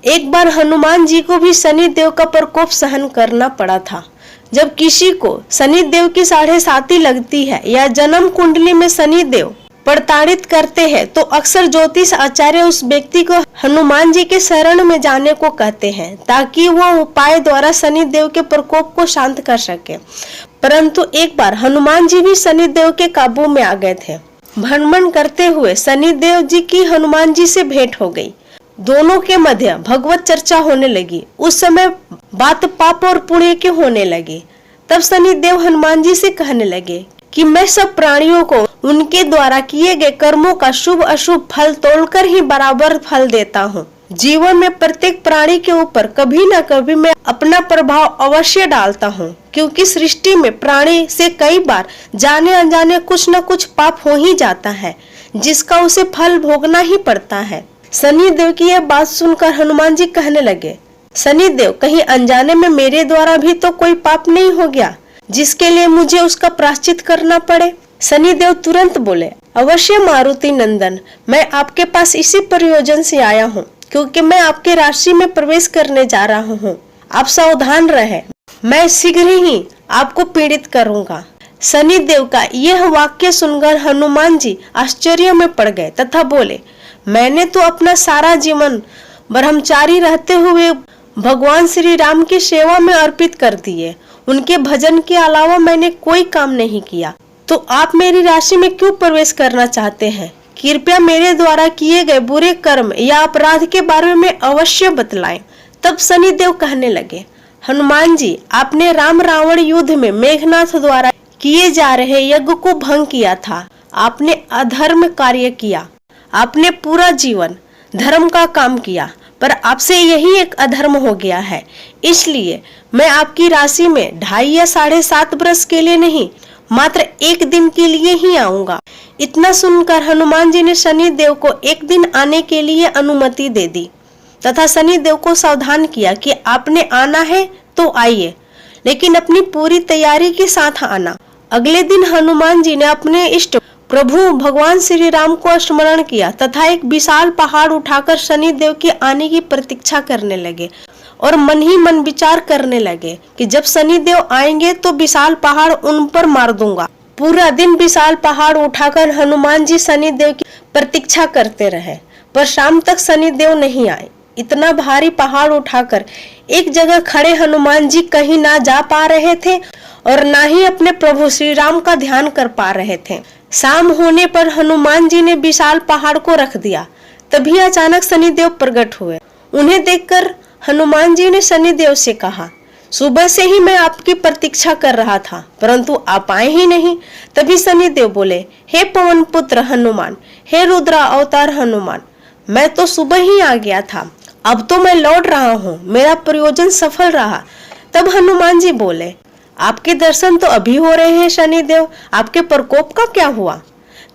एक बार हनुमान जी को भी शनि देव का प्रकोप सहन करना पड़ा था। जब किसी को शनि देव की 7.5 लगती है या जन्म कुंडली में शनि देव प्रताड़ित करते हैं तो अक्सर ज्योतिष आचार्य उस व्यक्ति को हनुमान जी के शरण में जाने को कहते हैं ताकि वो उपाय द्वारा शनि देव के प्रकोप को शांत कर सके। परंतु एक बार हनुमान जी भी शनि देव के काबू में आ गए थे। भ्रमण करते हुए शनि देव जी की हनुमान जी से भेंट हो गई। दोनों के मध्य भगवत चर्चा होने लगी। उस समय बात पाप और पुण्य की होने लगी। तब शनि देव हनुमान जी से कहने लगे कि मैं सब प्राणियों को उनके द्वारा किए गए कर्मों का शुभ अशुभ फल तोड़कर ही बराबर फल देता हूँ। जीवन में प्रत्येक प्राणी के ऊपर कभी न कभी मैं अपना प्रभाव अवश्य डालता हूँ, क्योंकि सृष्टि में प्राणी से कई बार जाने अनजाने कुछ न कुछ पाप हो ही जाता है, जिसका उसे फल भोगना ही पड़ता है। शनि देव की यह बात सुनकर हनुमान जी कहने लगे, शनि देव, कहीं अनजाने में मेरे द्वारा भी तो कोई पाप नहीं हो गया जिसके लिए मुझे उसका प्रायश्चित करना पड़े। शनि देव तुरंत बोले, अवश्य मारुति नंदन, मैं आपके पास इसी प्रयोजन से आया हूँ, क्योंकि मैं आपके राशि में प्रवेश करने जा रहा हूँ। आप सावधान रहे, मैं शीघ्र ही आपको पीड़ित करूँगा। शनि देव का यह वाक्य सुनकर हनुमान जी आश्चर्य में पड़ गए तथा बोले, मैंने तो अपना सारा जीवन ब्रह्मचारी रहते हुए भगवान श्री राम की सेवा में अर्पित कर दिए। उनके भजन के अलावा मैंने कोई काम नहीं किया, तो आप मेरी राशि में क्यों प्रवेश करना चाहते हैं? कृपया मेरे द्वारा किए गए बुरे कर्म या अपराध के बारे में अवश्य बतलाएं। तब शनि देव कहने लगे, हनुमान जी, आपने राम रावण युद्ध में मेघनाथ द्वारा किए जा रहे यज्ञ को भंग किया था। आपने अधर्म कार्य किया। आपने पूरा जीवन धर्म का काम किया, पर आपसे यही एक अधर्म हो गया है। इसलिए मैं आपकी राशि में 2.5 या 7.5 वर्ष के लिए नहीं, मात्र 1 दिन के लिए ही आऊंगा। इतना सुनकर हनुमान जी ने शनि देव को 1 दिन आने के लिए अनुमति दे दी तथा शनि देव को सावधान किया कि आपने आना है तो आइए, लेकिन अपनी पूरी तैयारी के साथ आना। अगले दिन हनुमान जी ने अपने इष्ट प्रभु भगवान श्री राम को स्मरण किया तथा एक विशाल पहाड़ उठाकर शनि देव के आने की प्रतीक्षा करने लगे और मन ही मन विचार करने लगे कि जब शनि देव आएंगे तो विशाल पहाड़ उन पर मार दूंगा। पूरा दिन विशाल पहाड़ उठाकर हनुमान जी शनि देव की प्रतीक्षा करते रहे, पर शाम तक शनि देव नहीं आए। इतना भारी पहाड़ उठाकर एक जगह खड़े हनुमान जी कहीं ना जा पा रहे थे और ना ही अपने प्रभु श्री राम का ध्यान कर पा रहे थे। शाम होने पर हनुमान जी ने विशाल पहाड़ को रख दिया। तभी अचानक शनि देव प्रकट हुए। उन्हें देखकर हनुमान जी ने शनि देव से कहा, सुबह से ही मैं आपकी प्रतीक्षा कर रहा था, परंतु आप आए ही नहीं। तभी शनि देव बोले, हे पवन पुत्र हनुमान, हे रुद्र अवतार हनुमान, मैं तो सुबह ही आ गया था, अब तो मैं लौट रहा हूँ, मेरा प्रयोजन सफल रहा। तब हनुमान जी बोले, आपके दर्शन तो अभी हो रहे हैं शनि देव, आपके प्रकोप का क्या हुआ?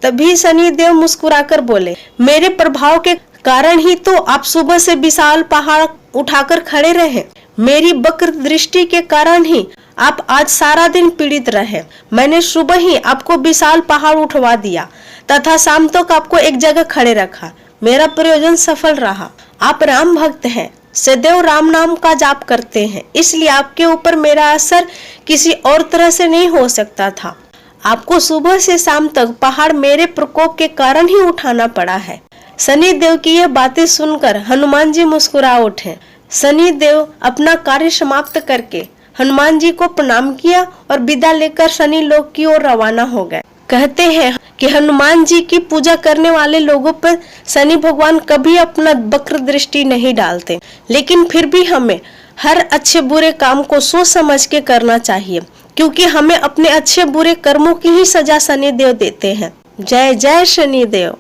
तभी शनि देव मुस्कुराकर बोले, मेरे प्रभाव के कारण ही तो आप सुबह से विशाल पहाड़ उठाकर खड़े रहे। मेरी वक्र दृष्टि के कारण ही आप आज सारा दिन पीड़ित रहे। मैंने सुबह ही आपको विशाल पहाड़ उठवा दिया तथा शाम तक आपको एक जगह खड़े रखा। मेरा प्रयोजन सफल रहा। आप राम भक्त हैं, सदैव राम नाम का जाप करते हैं, इसलिए आपके ऊपर मेरा असर किसी और तरह से नहीं हो सकता था। आपको सुबह से शाम तक पहाड़ मेरे प्रकोप के कारण ही उठाना पड़ा है। शनि देव की यह बातें सुनकर हनुमान जी मुस्कुरा उठे। शनि देव अपना कार्य समाप्त करके हनुमान जी को प्रणाम किया और विदा लेकर शनि लोक की ओर रवाना हो गए। कहते हैं कि हनुमान जी की पूजा करने वाले लोगों पर शनि भगवान कभी अपना वक्र दृष्टि नहीं डालते, लेकिन फिर भी हमें हर अच्छे बुरे काम को सोच समझ के करना चाहिए, क्योंकि हमें अपने अच्छे बुरे कर्मों की ही सजा शनि देव देते हैं। जय जय शनि देव।